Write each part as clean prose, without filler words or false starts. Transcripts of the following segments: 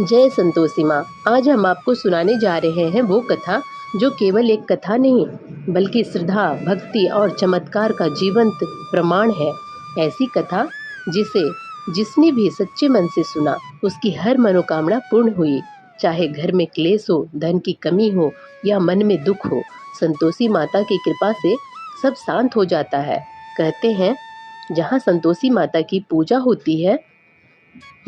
जय संतोषी माँ। आज हम आपको सुनाने जा रहे हैं वो कथा जो केवल एक कथा नहीं बल्कि श्रद्धा, भक्ति और चमत्कार का जीवंत प्रमाण है। ऐसी कथा जिसने भी सच्चे मन से सुना उसकी हर मनोकामना पूर्ण हुई। चाहे घर में क्लेश हो, धन की कमी हो या मन में दुख हो, संतोषी माता की कृपा से सब शांत हो जाता है। कहते हैं जहाँ संतोषी माता की पूजा होती है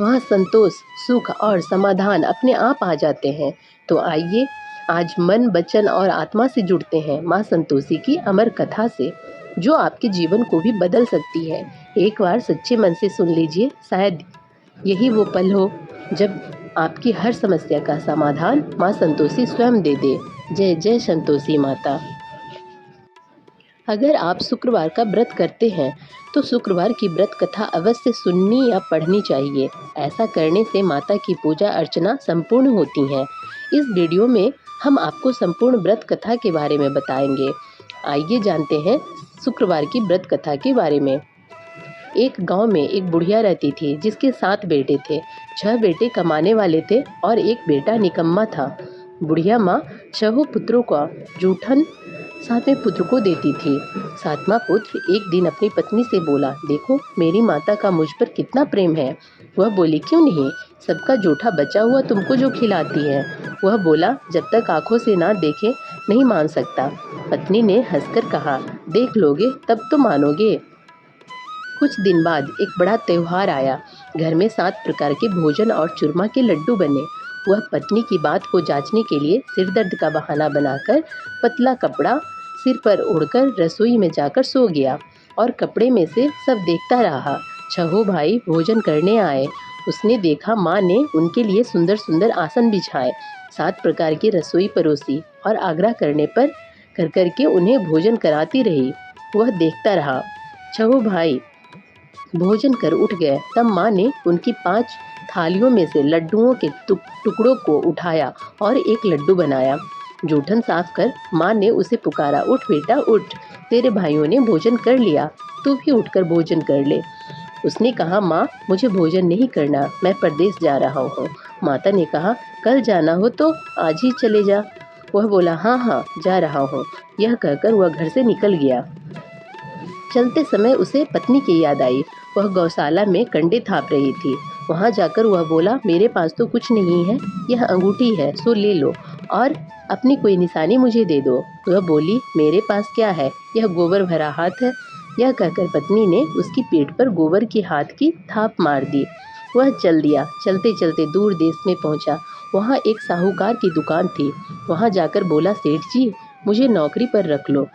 वहाँ संतोष, सुख और समाधान अपने आप आ जाते हैं। तो आइए आज मन, वचन और आत्मा से जुड़ते हैं माँ संतोषी की अमर कथा से, जो आपके जीवन को भी बदल सकती है। एक बार सच्चे मन से सुन लीजिए, शायद यही वो पल हो जब आपकी हर समस्या का समाधान माँ संतोषी स्वयं दे दे। जय जय संतोषी माता। अगर आप शुक्रवार का व्रत करते हैं तो शुक्रवार की व्रत कथा अवश्य सुननी या पढ़नी चाहिए। ऐसा करने से माता की पूजा अर्चना संपूर्ण होती है। इस वीडियो में हम आपको संपूर्ण व्रत कथा के बारे में बताएंगे। आइए जानते हैं शुक्रवार की व्रत कथा के बारे में। एक गांव में एक बुढ़िया रहती थी जिसके 7 बेटे थे। 6 बेटे कमाने वाले थे और एक बेटा निकम्मा था। बुढ़िया माँ 6 पुत्रों का जूठन 7वें पुत्र को देती थी। 7वां पुत्र एक दिन अपनी पत्नी से बोला, देखो मेरी माता का मुझ पर कितना प्रेम है। वह बोली, क्यों नहीं, सबका जूठा बचा हुआ तुमको जो खिलाती है। वह बोला, जब तक आंखों से ना देखे नहीं मान सकता। पत्नी ने हंसकर कहा, देख लोगे तब तो मानोगे। कुछ दिन बाद एक बड़ा त्योहार आया। घर में 7 प्रकार के भोजन और चूरमा के लड्डू बने। वह पत्नी की बात को जांचने के लिए सिर दर्द का बहाना बनाकर पतला कपड़ा सिर पर ओढ़कर रसोई में जाकर सो गया और कपड़े में से सब देखता रहा। 6 भाई भोजन करने आए। उसने देखा माँ ने उनके लिए सुंदर सुंदर आसन बिछाए, 7 प्रकार की रसोई परोसी और आग्रह करने पर कर उन्हें भोजन कराती रही। वह देखता रहा। 6 भाई भोजन कर उठ गए। तब माँ ने उनकी 5 थालियों में से लड्डुओं के टुकड़ों को उठाया और एक लड्डू बनाया। जूठन साफ कर माँ ने उसे पुकारा, उठ बेटा उठ, तेरे भाइयों ने भोजन कर लिया, तू भी उठकर भोजन कर ले। उसने कहा, माँ मुझे भोजन नहीं करना, मैं परदेश जा रहा हूँ। माता ने कहा, कल जाना हो तो आज ही चले जा। वह बोला, हाँ हाँ जा रहा हूँ। यह कहकर वह घर से निकल गया। चलते समय उसे पत्नी की याद आई। वह गौशाला में कंडे थाप रही थी। वहां जाकर वह बोला, मेरे पास तो कुछ नहीं है, यह अंगूठी है सो ले लो और अपनी कोई निशानी मुझे दे दो। वह बोली, मेरे पास क्या है, यह गोबर भरा हाथ है। यह कहकर पत्नी ने उसकी पीठ पर गोबर के हाथ की थाप मार दी। वह चल दिया। चलते चलते दूर देश में पहुंचा। वहां एक साहूकार की दुकान थी। वहां जाकर बोला, सेठ जी मुझे नौकरी पर रख लो।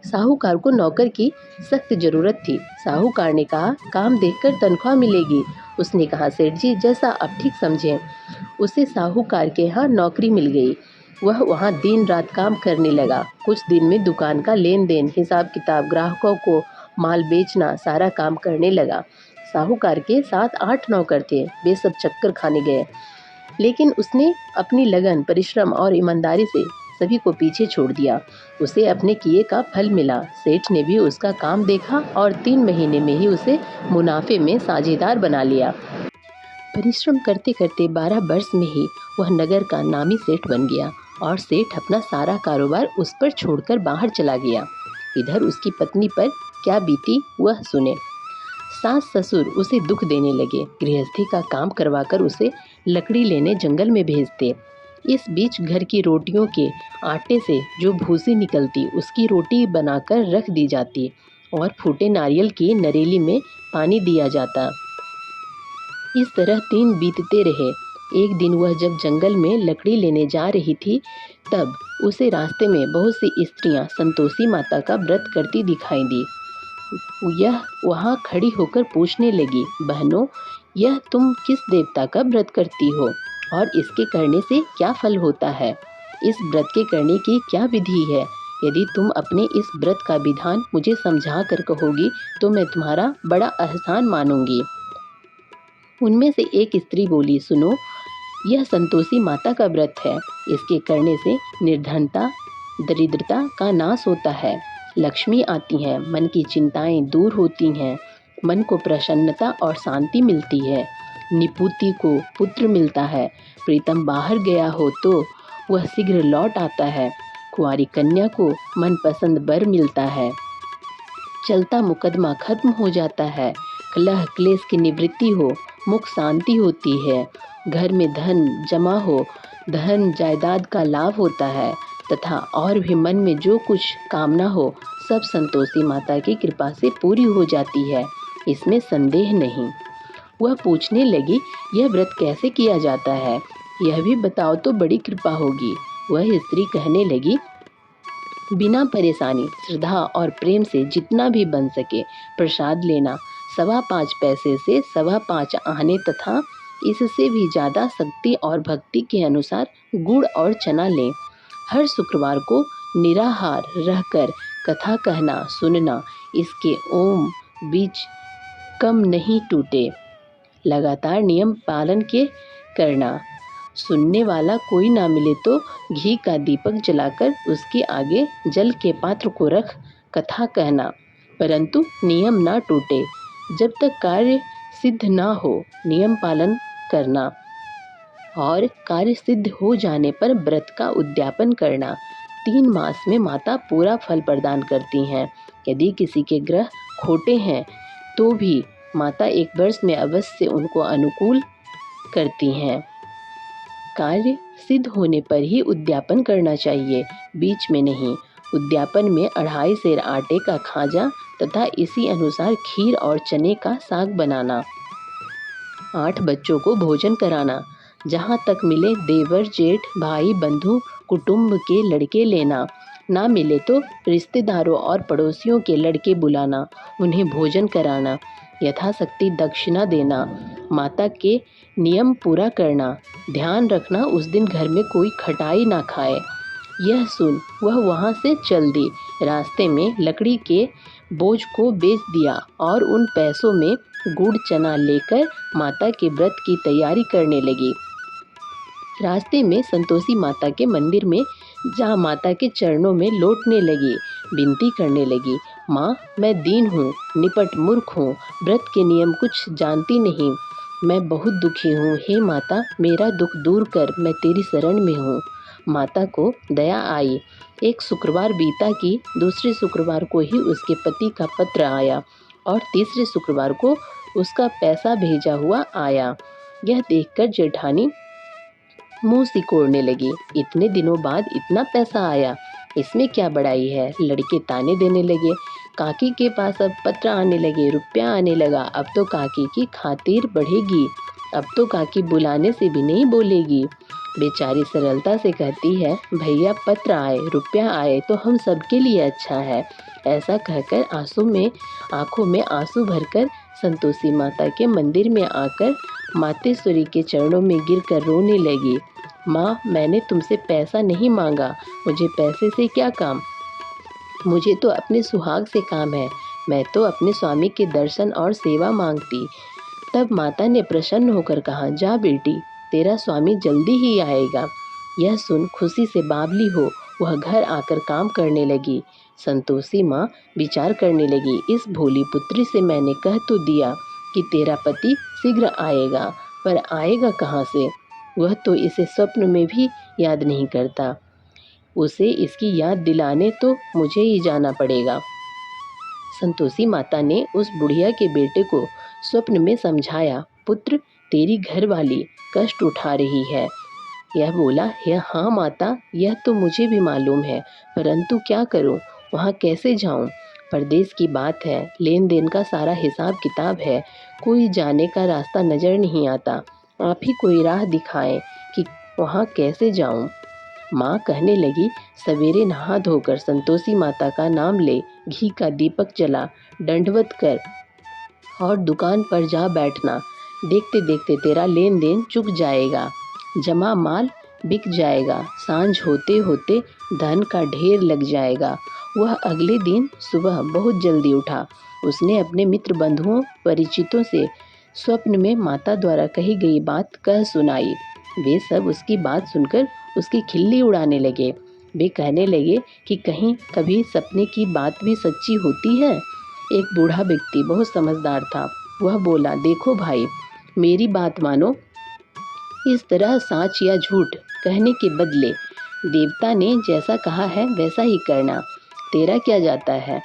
साहूकार को नौकर की सख्त जरूरत थी। साहूकार ने कहा, काम देखकर तनख्वाह मिलेगी। उसने कहा, सेठ जी जैसा आप ठीक समझें। उसे साहूकार के यहाँ नौकरी मिल गई। वह वहाँ दिन रात काम करने लगा। कुछ दिन में दुकान का लेन देन, हिसाब किताब, ग्राहकों को माल बेचना, सारा काम करने लगा। साहूकार के 7-8 नौकर थे। वे सब चक्कर खाने गए, लेकिन उसने अपनी लगन, परिश्रम और ईमानदारी से सभी को पीछे छोड़ दिया। उसे अपने किए का फल मिला। सेठ ने भी उसका काम देखा और 3 महीने में ही उसे मुनाफे में साझेदार बना लिया। परिश्रम करते करते 12 वर्ष में ही वह नगर का नामी सेठ बन गया और सेठ अपना सारा कारोबार उस पर छोड़कर बाहर चला गया। इधर उसकी पत्नी पर क्या बीती वह सुने। सास ससुर उसे दुख देने लगे। गृहस्थी का काम करवाकर उसे लकड़ी लेने जंगल में भेजते। इस बीच घर की रोटियों के आटे से जो भूसी निकलती उसकी रोटी बनाकर रख दी जाती और फूटे नारियल की नरेली में पानी दिया जाता। इस तरह दिन बीतते रहे। एक दिन वह जब जंगल में लकड़ी लेने जा रही थी तब उसे रास्ते में बहुत सी स्त्रियां संतोषी माता का व्रत करती दिखाई दी। यह वहाँ खड़ी होकर पूछने लगी, बहनों यह तुम किस देवता का व्रत करती हो और इसके करने से क्या फल होता है? इस व्रत के करने की क्या विधि है? यदि तुम अपने इस व्रत का विधान मुझे समझा कर कहोगी तो मैं तुम्हारा बड़ा एहसान मानूंगी। उनमें से एक स्त्री बोली, सुनो यह संतोषी माता का व्रत है। इसके करने से निर्धनता, दरिद्रता का नाश होता है, लक्ष्मी आती है, मन की चिंताएं दूर होती हैं, मन को प्रसन्नता और शांति मिलती है। निपुति को पुत्र मिलता है। प्रीतम बाहर गया हो तो वह शीघ्र लौट आता है। कुंवारी कन्या को मनपसंद वर मिलता है। चलता मुकदमा खत्म हो जाता है। कलह क्लेश की निवृत्ति हो, मुख शांति होती है। घर में धन जमा हो, धन जायदाद का लाभ होता है तथा और भी मन में जो कुछ कामना हो सब संतोषी माता की कृपा से पूरी हो जाती है, इसमें संदेह नहीं। वह पूछने लगी, यह व्रत कैसे किया जाता है, यह भी बताओ तो बड़ी कृपा होगी। वह स्त्री कहने लगी, बिना परेशानी, श्रद्धा और प्रेम से जितना भी बन सके प्रसाद लेना। 5.25 पैसे से 5.25 आने तथा इससे भी ज़्यादा शक्ति और भक्ति के अनुसार गुड़ और चना लें। हर शुक्रवार को निराहार रहकर कथा कहना सुनना, इसके ओम बीच कम नहीं टूटे। लगातार नियम पालन के करना। सुनने वाला कोई ना मिले तो घी का दीपक जलाकर उसके आगे जल के पात्र को रख कथा कहना, परंतु नियम ना टूटे। जब तक कार्य सिद्ध ना हो नियम पालन करना और कार्य सिद्ध हो जाने पर व्रत का उद्यापन करना। 3 मास में माता पूरा फल प्रदान करती हैं। यदि किसी के ग्रह खोटे हैं तो भी माता 1 वर्ष में अवश्य उनको अनुकूल करती हैं। कार्य सिद्ध होने पर ही उद्यापन करना चाहिए, बीच में नहीं। उद्यापन में 2.5 सेर आटे का खाजा तथा इसी अनुसार खीर और चने का साग बनाना। 8 बच्चों को भोजन कराना। जहाँ तक मिले देवर जेठ भाई बंधु कुटुंब के लड़के लेना। ना मिले तो रिश्तेदारों और पड़ोसियों के लड़के बुलाना, उन्हें भोजन कराना। यथाशक्ति दक्षिणा देना। माता के नियम पूरा करना। ध्यान रखना उस दिन घर में कोई खटाई ना खाए। यह सुन वह वहाँ से चल दी। रास्ते में लकड़ी के बोझ को बेच दिया और उन पैसों में गुड़ चना लेकर माता के व्रत की तैयारी करने लगी। रास्ते में संतोषी माता के मंदिर में जहाँ माता के चरणों में लौटने लगी, विनती करने लगी, माँ मैं दीन हूँ, निपट मूर्ख हूँ, व्रत के नियम कुछ जानती नहीं, मैं बहुत दुखी हूँ। हे माता मेरा दुख दूर कर, मैं तेरी शरण में हूँ। माता को दया आई। एक शुक्रवार बीता कि दूसरे शुक्रवार को ही उसके पति का पत्र आया और तीसरे शुक्रवार को उसका पैसा भेजा हुआ आया। यह देखकर जेठानी मुंह सिकोड़ने लगी। इतने दिनों बाद इतना पैसा आया, इसमें क्या बड़ाई है। लड़के ताने देने लगे। काकी के पास अब पत्र आने लगे, रुपया आने लगा। अब तो काकी की खातिर बढ़ेगी, अब तो काकी बुलाने से भी नहीं बोलेगी। बेचारी सरलता से कहती है, भैया पत्र आए रुपया आए तो हम सबके लिए अच्छा है। ऐसा कहकर आंखों में आंसू भरकर संतोषी माता के मंदिर में आकर मातेश्वरी के चरणों में गिरकर रोने लगी। माँ मैंने तुमसे पैसा नहीं मांगा, मुझे पैसे से क्या काम, मुझे तो अपने सुहाग से काम है, मैं तो अपने स्वामी के दर्शन और सेवा मांगती। तब माता ने प्रसन्न होकर कहा, जा बेटी तेरा स्वामी जल्दी ही आएगा। यह सुन खुशी से बावली हो वह घर आकर काम करने लगी। संतोषी माँ विचार करने लगी, इस भोली पुत्री से मैंने कह तो दिया कि तेरा पति शीघ्र आएगा, पर आएगा कहाँ से। वह तो इसे स्वप्न में भी याद नहीं करता। उसे इसकी याद दिलाने तो मुझे ही जाना पड़ेगा। संतोषी माता ने उस बुढ़िया के बेटे को स्वप्न में समझाया, पुत्र तेरी घरवाली कष्ट उठा रही है। यह बोला, हाँ माता यह तो मुझे भी मालूम है, परंतु क्या करूं, वहाँ कैसे जाऊं। परदेश की बात है, लेन देन का सारा हिसाब किताब है, कोई जाने का रास्ता नजर नहीं आता। आप ही कोई राह दिखाएं कि वहाँ कैसे जाऊं। माँ कहने लगी, सवेरे नहा धोकर संतोषी माता का नाम ले, घी का दीपक जला, दंडवत कर और दुकान पर जा बैठना। देखते देखते तेरा लेन देन चुक जाएगा, जमा माल बिक जाएगा, सांझ होते होते धन का ढेर लग जाएगा। वह अगले दिन सुबह बहुत जल्दी उठा। उसने अपने मित्र बंधुओं परिचितों से स्वप्न में माता द्वारा कही गई बात कह सुनाई। वे सब उसकी बात सुनकर उसकी खिल्ली उड़ाने लगे। वे कहने लगे कि कहीं कभी सपने की बात भी सच्ची होती है। एक बूढ़ा व्यक्ति बहुत समझदार था। वह बोला, देखो भाई मेरी बात मानो। इस तरह सच या झूठ कहने के बदले देवता ने जैसा कहा है वैसा ही करना, तेरा क्या जाता है।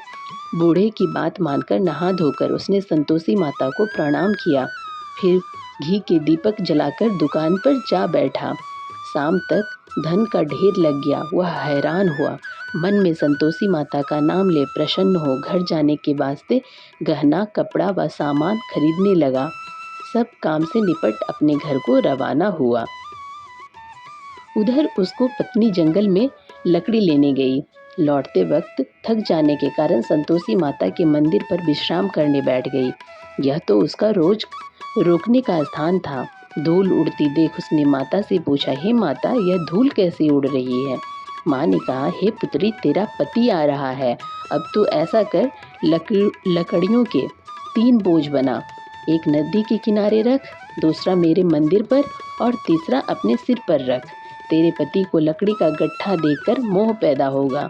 बूढ़े की बात मानकर नहा धोकर उसने संतोषी माता को प्रणाम किया। फिर घी के दीपक जलाकर दुकान पर जा बैठा। शाम तक धन का ढेर लग गया। वह हैरान हुआ, मन में संतोषी माता का नाम ले प्रसन्न हो घर जाने के वास्ते गहना कपड़ा व सामान खरीदने लगा। सब काम से निपट अपने घर को रवाना हुआ। उधर उसको पत्नी जंगल में लकड़ी लेने गई। लौटते वक्त थक जाने के कारण संतोषी माता के मंदिर पर विश्राम करने बैठ गई। यह तो उसका रोज रोकने का स्थान था। धूल उड़ती देख उसने माता से पूछा, हे माता, यह धूल कैसे उड़ रही है। माँ ने कहा, हे पुत्री, तेरा पति आ रहा है। अब तू ऐसा कर, लकड़ियों के 3 बोझ बना। एक नदी के किनारे रख, दूसरा मेरे मंदिर पर और तीसरा अपने सिर पर रख। तेरे पति को लकड़ी का गट्ठा देखकर मोह पैदा होगा।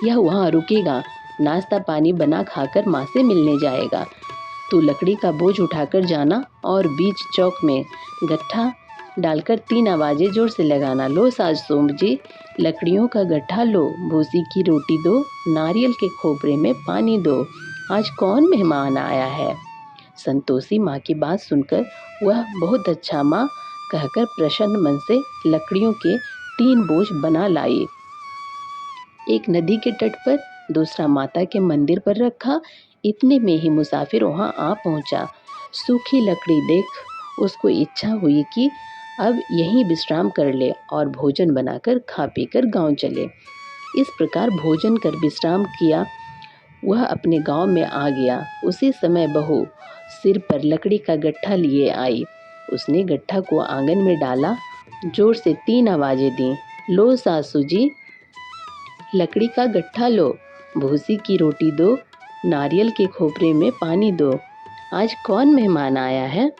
यह वहाँ रुकेगा, नाश्ता पानी बना खाकर माँ से मिलने जाएगा। तू लकड़ी का बोझ उठाकर जाना और बीच चौक में गट्ठा डालकर 3 आवाजें जोर से लगाना। लो साज सोम जी, लकड़ियों का गट्ठा लो, भूसी की रोटी दो, नारियल के खोपरे में पानी दो। आज कौन मेहमान आया है। संतोषी माँ की बात सुनकर वह बहुत अच्छा माँ कहकर प्रसन्न मन से लकड़ियों के 3 बोझ बना लाई। एक नदी के तट पर, दूसरा माता के मंदिर पर रखा। इतने में ही मुसाफिर वहां आ पहुंचा। सूखी लकड़ी देख उसको इच्छा हुई कि अब यहीं विश्राम कर ले और भोजन बनाकर खा पीकर गांव चले। इस प्रकार भोजन कर विश्राम किया वह अपने गांव में आ गया। उसी समय बहू सिर पर लकड़ी का गट्ठा लिए आई। उसने गट्ठा को आंगन में डाला, जोर से 3 आवाजें दी। लो सासू जी, लकड़ी का गट्ठा लो, भूसी की रोटी दो, नारियल के खोपरे में पानी दो। आज कौन मेहमान आया है।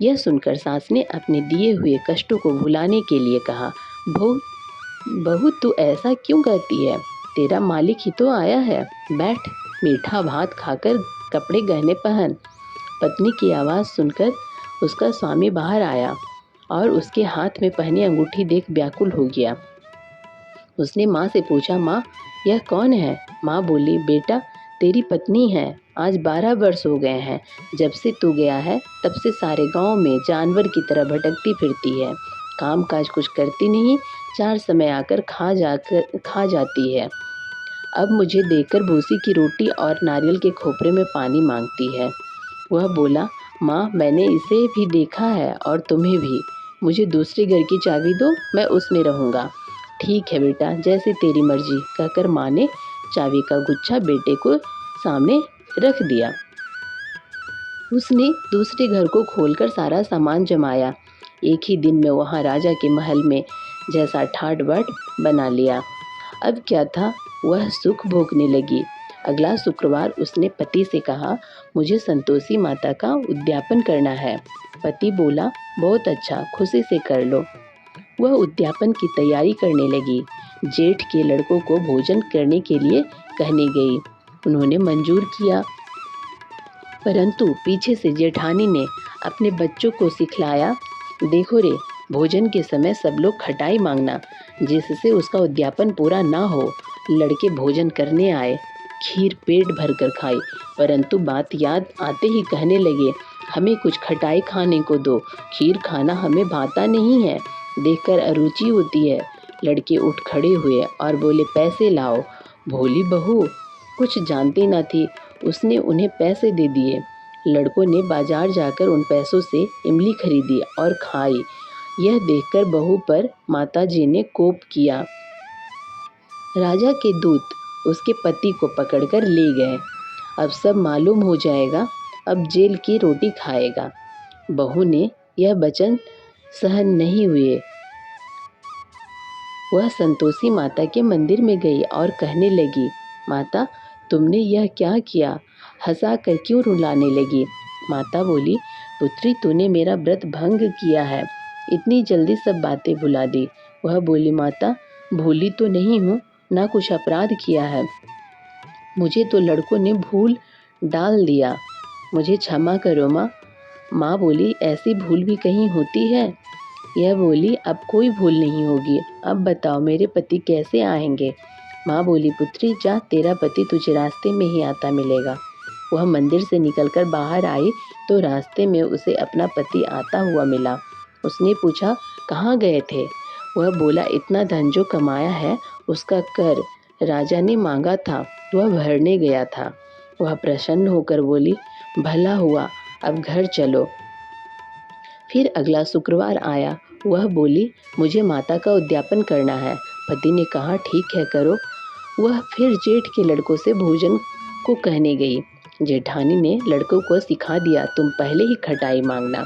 यह सुनकर सास ने अपने दिए हुए कष्टों को भुलाने के लिए कहा, बहू तू ऐसा क्यों कहती है, तेरा मालिक ही तो आया है। बैठ, मीठा भात खाकर कपड़े गहने पहन। पत्नी की आवाज़ सुनकर उसका स्वामी बाहर आया और उसके हाथ में पहनी अंगूठी देख व्याकुल हो गया। उसने माँ से पूछा, माँ यह कौन है। माँ बोली, बेटा तेरी पत्नी है। आज 12 वर्ष हो गए हैं। जब से तू गया है तब से सारे गांव में जानवर की तरह भटकती फिरती है। काम काज कुछ करती नहीं, 4 समय आकर खा जाती है। अब मुझे देखकर भूसी की रोटी और नारियल के खोपरे में पानी मांगती है। वह बोला, माँ मैंने इसे भी देखा है और तुम्हें भी। मुझे दूसरे घर की चाबी दो, मैं उसमें रहूँगा। ठीक है बेटा, जैसे तेरी मर्जी, कहकर माँ ने चाबी का गुच्छा बेटे को सामने रख दिया। उसने दूसरे घर को खोलकर सारा सामान जमाया। एक ही दिन में वहाँ राजा के महल में जैसा ठाट बाट बना लिया। अब क्या था, वह सुख भोगने लगी। अगला शुक्रवार उसने पति से कहा, मुझे संतोषी माता का उद्यापन करना है। पति बोला, बहुत अच्छा, खुशी से कर लो। वह उद्यापन की तैयारी करने लगी। जेठ के लड़कों को भोजन करने के लिए कहने गई। उन्होंने मंजूर किया, परंतु पीछे से जेठानी ने अपने बच्चों को सिखलाया, देखो रे, भोजन के समय सब लोग खटाई मांगना, जिससे उसका उद्यापन पूरा ना हो। लड़के भोजन करने आए, खीर पेट भर कर खाई, परंतु बात याद आते ही कहने लगे, हमें कुछ खटाई खाने को दो, खीर खाना हमें भाता नहीं है, देखकर अरुचि होती है। लड़के उठ खड़े हुए और बोले, पैसे लाओ। भोली बहू कुछ जानती न थी, उसने उन्हें पैसे दे दिए। लड़कों ने बाजार जाकर उन पैसों से इमली खरीदी और खाई। यह देखकर बहू पर माताजी ने कोप किया। राजा के दूत उसके पति को पकड़कर ले गए। अब सब मालूम हो जाएगा, अब जेल की रोटी खाएगा। बहू ने यह वचन सहन नहीं हुए। वह संतोषी माता के मंदिर में गई और कहने लगी, माता तुमने यह क्या किया, हंसा कर क्यों रुलाने लगी। माता बोली, पुत्री तूने मेरा व्रत भंग किया है, इतनी जल्दी सब बातें भुला दी। वह बोली, माता भूली तो नहीं हूँ, ना कुछ अपराध किया है, मुझे तो लड़कों ने भूल डाल दिया, मुझे क्षमा करो माँ। माँ बोली, ऐसी भूल भी कहीं होती है? यह बोली, अब कोई भूल नहीं होगी। अब बताओ मेरे पति कैसे आएंगे? माँ बोली, पुत्री जा, तेरा पति तुझे रास्ते में ही आता मिलेगा। वह मंदिर से निकलकर बाहर आई तो रास्ते में उसे अपना पति आता हुआ मिला। उसने पूछा, कहाँ गए थे? वह बोला, इतना धन जो कमाया है उसका कर राजा ने मांगा था, वह भरने गया था। वह प्रसन्न होकर बोली, भला हुआ, अब घर चलो। फिर अगला शुक्रवार आया। वह बोली, मुझे माता का उद्यापन करना है। पति ने कहा, ठीक है करो। वह फिर जेठ के लड़कों से भोजन को कहने गई। जेठानी ने लड़कों को सिखा दिया, तुम पहले ही खटाई मांगना।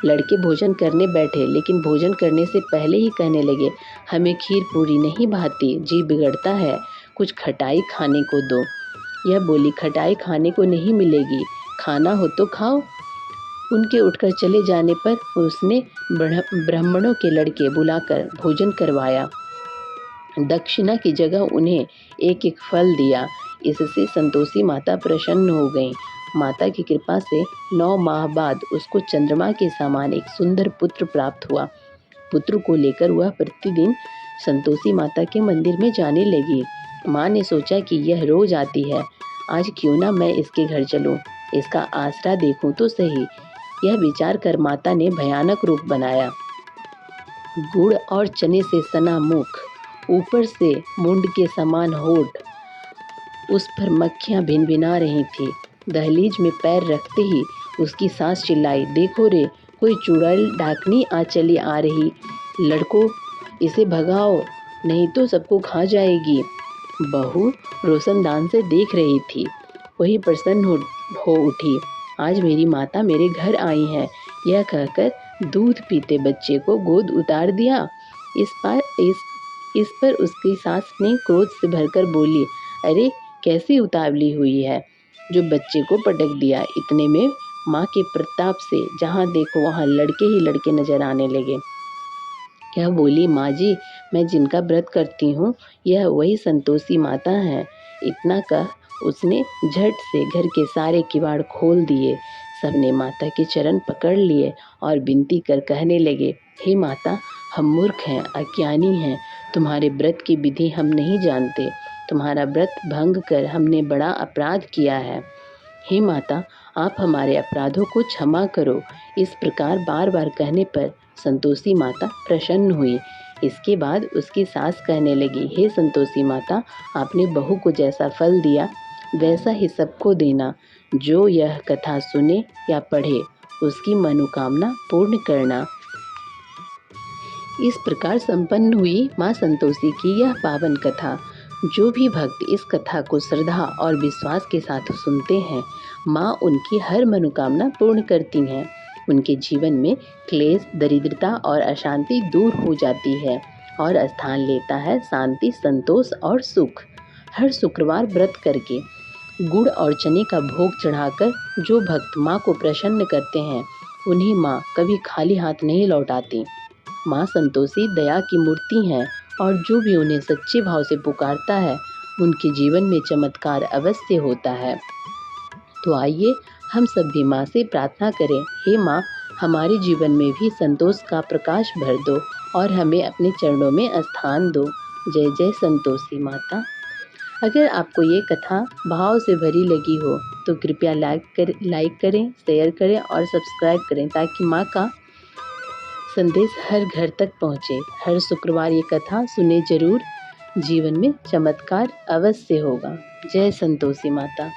लड़के भोजन करने बैठे, लेकिन भोजन करने से पहले ही कहने लगे, हमें खीर पूरी नहीं भाती, जी बिगड़ता है, कुछ खटाई खाने को दो। यह बोली, खटाई खाने को नहीं मिलेगी, खाना हो तो खाओ। उनके उठकर चले जाने पर उसने ब्राह्मणों के लड़के बुलाकर भोजन करवाया। दक्षिणा की जगह उन्हें एक एक फल दिया। इससे संतोषी माता प्रसन्न हो गईं। माता की कृपा से 9 माह बाद उसको चंद्रमा के समान एक सुंदर पुत्र प्राप्त हुआ। पुत्र को लेकर वह प्रतिदिन संतोषी माता के मंदिर में जाने लगी। माँ ने सोचा कि यह रोज आती है, आज क्यों ना मैं इसके घर चलूं, इसका आसरा देखूं तो सही। यह विचार कर माता ने भयानक रूप बनाया। गुड़ और चने से सना मुख, ऊपर से मुंड के समान होठ, उस पर मक्खियां भिनभिना रही थी। दहलीज में पैर रखते ही उसकी सास चिल्लाई, देखो रे, कोई चुड़ैल डाकनी चली आ रही, लड़कों इसे भगाओ, नहीं तो सबको खा जाएगी। बहू रोशनदान से देख रही थी, वही प्रसन्न हो उठी। आज मेरी माता मेरे घर आई है, यह कहकर दूध पीते बच्चे को गोद उतार दिया। इस पर उसकी सास ने क्रोध से भरकर बोली, अरे कैसी उतावली हुई है, जो बच्चे को पटक दिया। इतने में माँ के प्रताप से जहाँ देखो वहाँ लड़के ही लड़के नजर आने लगे। यह बोली, माँ जी, मैं जिनका व्रत करती हूँ यह वही संतोषी माता है। इतना कह उसने झट से घर के सारे किवाड़ खोल दिए। सबने माता के चरण पकड़ लिए और विनती कर कहने लगे, हे माता, हम मूर्ख हैं, अज्ञानी हैं, तुम्हारे व्रत की विधि हम नहीं जानते, तुम्हारा व्रत भंग कर हमने बड़ा अपराध किया है। हे माता, आप हमारे अपराधों को क्षमा करो। इस प्रकार बार बार कहने पर संतोषी माता प्रसन्न हुई। इसके बाद उसकी सास कहने लगी, हे संतोषी माता, आपने बहू को जैसा फल दिया वैसा ही सबको देना। जो यह कथा सुने या पढ़े उसकी मनोकामना पूर्ण करना। इस प्रकार संपन्न हुई माँ संतोषी की यह पावन कथा। जो भी भक्त इस कथा को श्रद्धा और विश्वास के साथ सुनते हैं, माँ उनकी हर मनोकामना पूर्ण करती हैं। उनके जीवन में क्लेश, दरिद्रता और अशांति दूर हो जाती है और स्थान लेता है शांति, संतोष और सुख। हर शुक्रवार व्रत करके गुड़ और चने का भोग चढ़ाकर जो भक्त माँ को प्रसन्न करते हैं, उन्हें माँ कभी खाली हाथ नहीं लौटाती। माँ संतोषी दया की मूर्ति हैं और जो भी उन्हें सच्चे भाव से पुकारता है, उनके जीवन में चमत्कार अवश्य होता है। तो आइए हम सब भी माँ से प्रार्थना करें, हे माँ, हमारे जीवन में भी संतोष का प्रकाश भर दो और हमें अपने चरणों में स्थान दो। जय जय संतोषी माता। अगर आपको ये कथा भाव से भरी लगी हो तो कृपया लाइक करें, शेयर करें और सब्सक्राइब करें, ताकि माँ का संदेश हर घर तक पहुँचे। हर शुक्रवार ये कथा सुने जरूर, जीवन में चमत्कार अवश्य होगा। जय संतोषी माता।